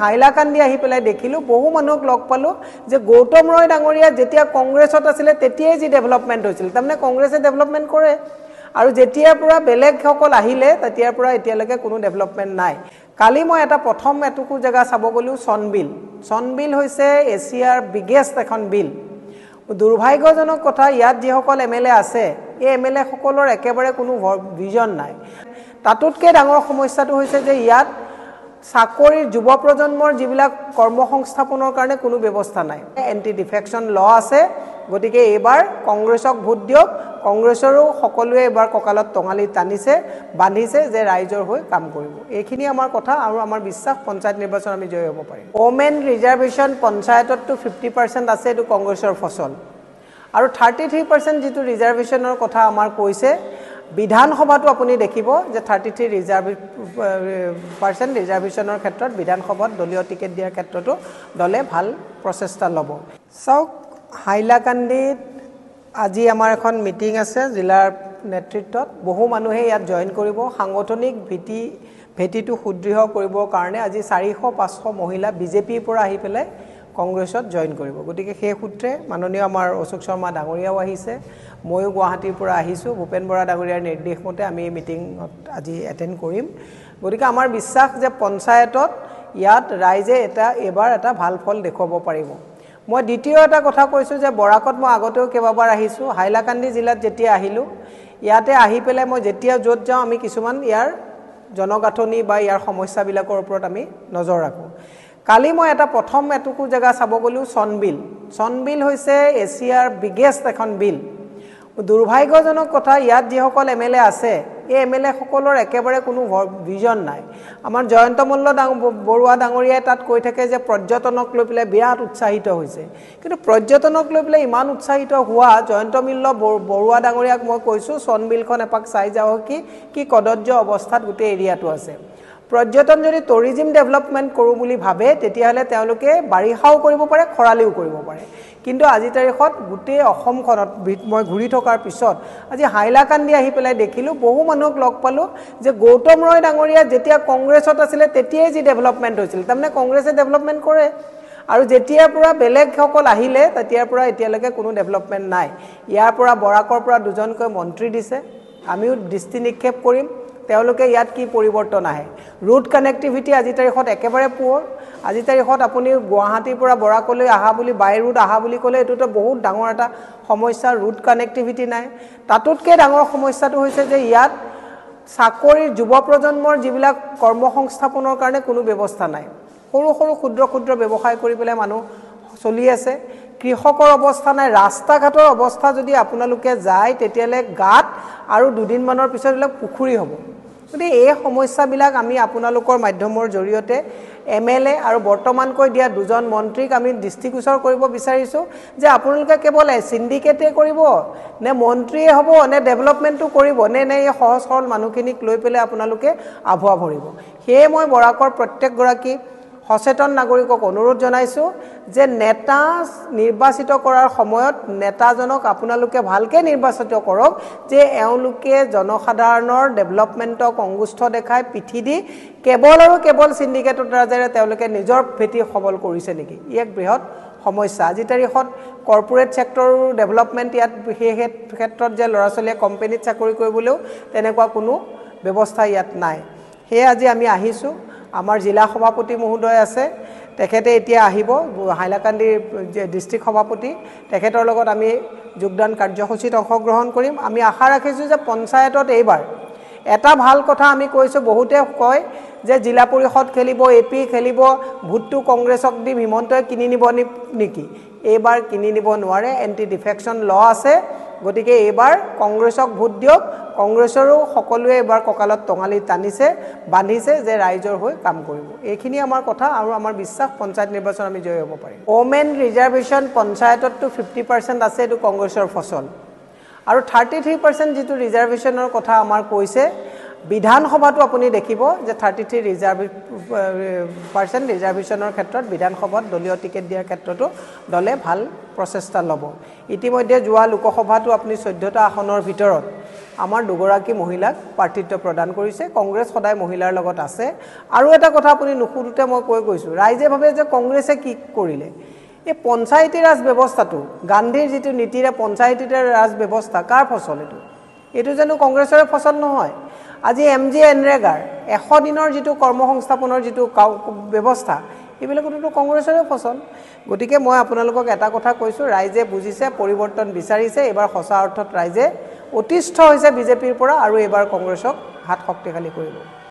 হাইলাকান্দি আহি পেলাই দেখিলোঁ বহু মানুহক লগ পালোঁ যে গৌতম ৰয় ডাঙৰীয়া যেতিয়া কংগ্ৰেছত আছিলে তেতিয়াই যি ডেভেলপমেণ্ট হৈছিল তাৰমানে কংগ্ৰেছে ডেভেলপমেণ্ট কৰে আৰু যেতিয়াৰ পৰা বেলেগসকল আহিলে তেতিয়াৰ পৰা এতিয়ালৈকে কোনো ডেভেলপমেণ্ট নাই কালি মই এটা প্ৰথম এটুকু জেগা চাব গ'লোঁ চনবিল হৈছে এছিয়াৰ বিগেষ্ট এখন বিল দুৰ্ভাগ্যজনক কথা ইয়াত যিসকল এমএলএ আছে এই এমএলএ সকলৰ একেবাৰে কোনো ভিজন নাই তাতোতকৈ ডাঙৰ সমস্যাটো হৈছে যে ইয়াত চাকৰিৰ যুৱ প্ৰজন্মৰ যিবিলাক কৰ্মসংস্থাপনৰ কাৰণে কোনো ব্যৱস্থা নাই এন্টি ডিফেকশ্যন ল আছে গতিকে এইবাৰ কংগ্ৰেছক ভোট দিয়ক কংগ্ৰেছৰো সকলোৱে এবাৰ কঁকালত টঙালি টানিছে বান্ধিছে যে ৰাইজৰ হৈ কাম কৰিব এইখিনি আমাৰ কথা আৰু আমাৰ বিশ্বাস পঞ্চায়ত নিৰ্বাচন আমি জয় হ'ব পাৰিম ওমেন ৰিজাৰ্ভেশ্যন পঞ্চায়ততো 50% আছে এইটো কংগ্ৰেছৰ ফচল আৰু 33% যিটো ৰিজাৰ্ভেশ্যনৰ কথা আমাৰ কৈছে বিধানসভাটো আপুনি দেখিব যে 33% ৰিজাৰ্ভেশ্যনৰ ক্ষেত্ৰত বিধানসভাত দলীয় টিকেট দিয়াৰ ক্ষেত্ৰতো দলে ভাল প্ৰচেষ্টা ল'ব চাওক হাইলাকান্দিত আজি আমাৰ এখন মিটিং আছে জিলাৰ নেতৃত্বত বহু মানুহে ইয়াত জয়েন কৰিব সাংগঠনিক ভেটিটো সুদৃঢ় কৰিবৰ কাৰণে আজি 400-500 মহিলা বিজেপিৰ পৰা আহি পেলাই কংগ্ৰেছত জয়েন কৰিব গতিকে সেই সূত্ৰে মাননীয় আমাৰ অশোক শৰ্মা ডাঙৰীয়াও আহিছে ময়ো গুৱাহাটীৰ পৰা আহিছোঁ ভূপেন বৰা ডাঙৰীয়াৰ নিৰ্দেশ মতে আমি এই মিটিঙত আজি এটেণ্ড কৰিম গতিকে আমাৰ বিশ্বাস যে পঞ্চায়তত ইয়াত ৰাইজে এবাৰ এটা ভাল ফল দেখুৱাব পাৰিব মই দ্বিতীয় এটা কথা কৈছোঁ যে বৰাকত মই আগতেও কেইবাবাৰ আহিছোঁ হাইলাকান্দি জিলাত যেতিয়া আহিলোঁ ইয়াতে আহি পেলাই মই যেতিয়া য'ত যাওঁ আমি কিছুমান ইয়াৰ জনগাঁথনি বা ইয়াৰ সমস্যাবিলাকৰ ওপৰত আমি নজৰ ৰাখোঁ কালি মই এটা প্ৰথম এটুকু জেগা চাব গ'লোঁ চনবিল হৈছে এছিয়াৰ বিগেষ্ট এখন বিল দুৰ্ভাগ্যজনক কথা ইয়াত যিসকল এমএলএ আছে এই এমএলএ সকলৰ একেবাৰে কোনো ভিজন নাই আমাৰ জয়ন্ত মল্ল বৰুৱা ডাঙৰীয়াই তাত কৈ থাকে যে পৰ্যটনক লৈ পেলাই বিৰাট উৎসাহিত হৈছে কিন্তু পৰ্যটনক লৈ পেলাই ইমান উৎসাহিত হোৱা জয়ন্ত মল্ল বৰুৱা ডাঙৰীয়াক মই কৈছোঁ চনবিলখন এপাক চাই যাওক কি কদৰ্য অৱস্থাত গোটেই এৰিয়াটো আছে পৰ্যটন যদি টুৰিজম ডেভেলপমেণ্ট কৰোঁ বুলি ভাবে তেতিয়াহ'লে তেওঁলোকে বাৰিষাও কৰিব পাৰে খৰালিও কৰিব পাৰে কিন্তু আজি তাৰিখত গোটেই অসমখনত মই ঘূৰি থকাৰ পিছত আজি হাইলাকান্দি আহি পেলাই দেখিলোঁ বহু মানুহক লগ পালোঁ যে গৌতম ৰয় ডাঙৰীয়া যেতিয়া কংগ্ৰেছত আছিলে তেতিয়াই যি ডেভেলপমেণ্ট হৈছিল তাৰমানে কংগ্ৰেছে ডেভেলপমেণ্ট কৰে আৰু যেতিয়াৰ পৰা বেলেগসকল আহিলে তেতিয়াৰ পৰা এতিয়ালৈকে কোনো ডেভেলপমেণ্ট নাই ইয়াৰ পৰা বৰাকৰ পৰা দুজনকৈ মন্ত্ৰী দিছে আমিও দৃষ্টি নিক্ষেপ কৰিম তেওঁলোকে ইয়াত কি পৰিৱৰ্তন আহে ৰুট কানেক্টিভিটি আজি তাৰিখত একেবাৰে পুৱাৰ আজি তাৰিখত আপুনি গুৱাহাটীৰ পৰা বৰাকলৈ আহা বুলি বাই ৰুট আহা বুলি ক'লে এইটোতো বহুত ডাঙৰ এটা সমস্যা ৰুট কানেক্টিভিটি নাই তাতোতকৈ ডাঙৰ সমস্যাটো হৈছে যে ইয়াত চাকৰিৰ যুৱ প্ৰজন্মৰ যিবিলাক কৰ্মসংস্থাপনৰ কাৰণে কোনো ব্যৱস্থা নাই সৰু ক্ষুদ্ৰ ব্যৱসায় কৰি পেলাই মানুহ চলি আছে কৃষকৰ অৱস্থা নাই ৰাস্তা ঘাটৰ অৱস্থা যদি আপোনালোকে যায় তেতিয়ালে গাত আৰু দুদিনমানৰ পিছত এইবিলাক পুখুৰী হ'ব গতিকে এই সমস্যাবিলাক আমি আপোনালোকৰ মাধ্যমৰ জৰিয়তে এমএলএ আৰু বৰ্তমানকৈ দিয়া দুজন মন্ত্ৰীক আমি দৃষ্টিগোচৰ কৰিব বিচাৰিছোঁ যে আপোনালোকে কেৱল সিন্ডিকেটে কৰিব নে মন্ত্ৰীয়ে হ'ব নে ডেভেলপমেণ্টটো কৰিব নে এই সহজ সৰল মানুহখিনিক লৈ পেলাই আপোনালোকে আভুৱা ভৰিব সেয়ে মই বৰাকৰ প্ৰত্যেকগৰাকী সচেতন নাগৰিকক অনুৰোধ জনাইছোঁ যে নেতা নিৰ্বাচিত কৰাৰ সময়ত নেতাজনক আপোনালোকে ভালকৈ নিৰ্বাচিত কৰক যে এওঁলোকে জনসাধাৰণৰ ডেভেলপমেণ্টক অংগুষ্ঠ দেখাই পিঠি দি কেৱল সিন্ডিকেটৰ দ্বাৰা তেওঁলোকে নিজৰ ভেটি সবল কৰিছে নেকি ই এক বৃহৎ সমস্যা আজি তাৰিখত কৰ্পোৰেট ছেক্টৰৰ ডেভেলপমেণ্ট ইয়াত সেই ক্ষেত্ৰত যে ল'ৰা ছোৱালীয়ে কোম্পানীত চাকৰি কৰিবলৈও তেনেকুৱা কোনো ব্যৱস্থা ইয়াত নাই সেয়ে আজি আমি আহিছোঁ আমাৰ জিলা সভাপতি মহোদয় আছে তেখেতে এতিয়া আহিব হাইলাকান্দিৰ ডিষ্ট্ৰিক্ট সভাপতি তেখেতৰ লগত আমি যোগদান কাৰ্যসূচীত অংশগ্ৰহণ কৰিম আমি আশা ৰাখিছোঁ যে পঞ্চায়তত এইবাৰ এটা ভাল কথা আমি কৈছোঁ বহুতে কয় যে জিলা পৰিষদ খেলিব এপি খেলিব ভোটটো কংগ্ৰেছক দি হিমন্তই কিনি নিব নেকি এইবাৰ কিনি নিব নোৱাৰে এন্টি ডিফেকশ্যন ল আছে গতিকে এইবাৰ কংগ্ৰেছক ভোট দিয়ক কংগ্ৰেছৰো সকলোৱে এবাৰ কঁকালত টঙালি টানিছে বান্ধিছে যে ৰাইজৰ হৈ কাম কৰিব এইখিনি আমাৰ কথা আৰু আমাৰ বিশ্বাস পঞ্চায়ত নিৰ্বাচন আমি জয় হ'ব পাৰিম ওমেন ৰিজাৰ্ভেশ্যন পঞ্চায়ততো 50% আছে এইটো কংগ্ৰেছৰ ফচল আৰু 33% যিটো ৰিজাৰ্ভেশ্যনৰ কথা আমাৰ কৈছে বিধানসভাটো আপুনি দেখিব যে 33% ৰিজাৰ্ভেশ্যনৰ ক্ষেত্ৰত বিধানসভাত দলীয় টিকেট দিয়াৰ ক্ষেত্ৰতো দলে ভাল প্ৰচেষ্টা ল'ব ইতিমধ্যে যোৱা লোকসভাটো আপুনি 14টা আসনৰ ভিতৰত আমাৰ দুগৰাকী মহিলাক প্ৰাৰ্থিত্ব প্ৰদান কৰিছে কংগ্ৰেছ সদায় মহিলাৰ লগত আছে আৰু এটা কথা আপুনি নুসুধোতে মই কৈ গৈছো ৰাইজে ভাবে যে কংগ্ৰেছে কি কৰিলে এই পঞ্চায়তী ৰাজ ব্যৱস্থাটো গান্ধীৰ যেটো নীতিৰে পঞ্চায়তী ৰাজ ব্যৱস্থা কাৰ ফসল এটো জানো কংগ্ৰেছৰ ফসল নহয় আজি এমজি এনৰেগাৰ 100 দিনৰ যেটো কৰ্মসংস্থাপনৰ যেটো ব্যৱস্থা এইবিলাকতো কংগ্ৰেছৰ ফসল গতিকে মই আপোনালোকক এটা কথা কৈছো ৰাইজে বুজিছে পৰিৱৰ্তন বিচাৰিছে এবাৰ সঁচা অৰ্থত ৰাইজে অতিষ্ঠ হৈছে বিজেপিৰ পৰা আৰু এবাৰ কংগ্ৰেছক হাত শক্তিশালী কৰিব